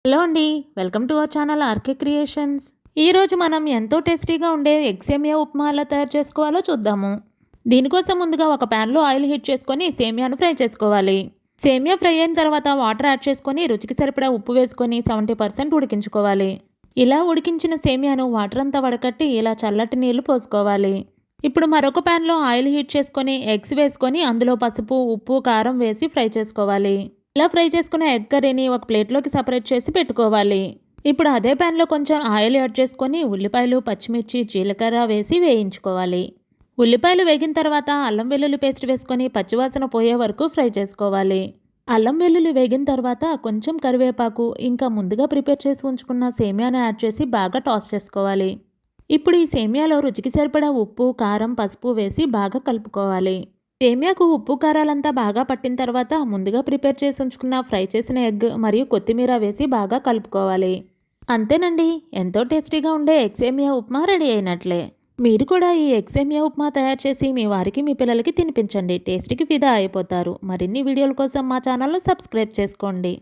Hello అండి. Welcome to our channel RK creations. ఈరోజు మనం ఎంతో టేస్టీగా ఉండే ఎగ్ సేమియా ఉప్మా ఎలా తయారు చేసుకోవాలో చూద్దాము. దీనికోసం ముందుగా ఒక ప్యాన్లో ఆయిల్ హీట్ చేసుకొని సేమియాను ఫ్రై చేసుకోవాలి. సేమియా ఫ్రై అయిన తర్వాత వాటర్ యాడ్ చేసుకొని రుచికి సరిపడా ఉప్పు వేసుకొని 70% ఉడికించుకోవాలి. ఇలా ఉడికించిన సేమియాను వాటర్ అంతా వడకట్టి ఇలా చల్లటి నీళ్లు పోసుకోవాలి. ఇప్పుడు మరొక ప్యాన్లో ఆయిల్ హీట్ చేసుకొని ఎగ్స్ వేసుకొని అందులో పసుపు, ఉప్పు, కారం వేసి ఫ్రై చేసుకోవాలి. ఇలా ఫ్రై చేసుకున్న ఎగ్ కర్రీని ఒక ప్లేట్లోకి సపరేట్ చేసి పెట్టుకోవాలి. ఇప్పుడు అదే ప్యాన్లో కొంచెం ఆయిల్ యాడ్ చేసుకొని ఉల్లిపాయలు, పచ్చిమిర్చి, జీలకర్ర వేసి వేయించుకోవాలి. ఉల్లిపాయలు వేగిన తర్వాత అల్లం వెల్లుల్లి పేస్ట్ వేసుకొని పచ్చివాసన పోయే వరకు ఫ్రై చేసుకోవాలి. అల్లం వెల్లుల్లి వేగిన తర్వాత కొంచెం కరివేపాకు ఇంకా ముందుగా ప్రిపేర్ చేసి ఉంచుకున్న సేమియాను యాడ్ చేసి బాగా టాస్ చేసుకోవాలి. ఇప్పుడు ఈ సేమియాలో రుచికి సరిపడా ఉప్పు, కారం, పసుపు వేసి బాగా కలుపుకోవాలి. సేమియాకు ఉప్పు కారాలంతా బాగా పట్టిన తర్వాత ముందుగా ప్రిపేర్ చేసి ఉంచుకున్న ఫ్రై చేసిన ఎగ్ మరియు కొత్తిమీర వేసి బాగా కలుపుకోవాలి. అంతేనండి, ఎంతో టేస్టీగా ఉండే ఎగ్ సేమియా ఉప్మా రెడీ అయినట్లే. మీరు కూడా ఈ ఎగ్ సేమియా ఉప్మా తయారు చేసి మీ వారికి, మీ పిల్లలకి తినిపించండి. టేస్ట్కి ఫిదా అయిపోతారు. మరిన్ని వీడియోల కోసం మా ఛానల్ను సబ్స్క్రైబ్ చేసుకోండి.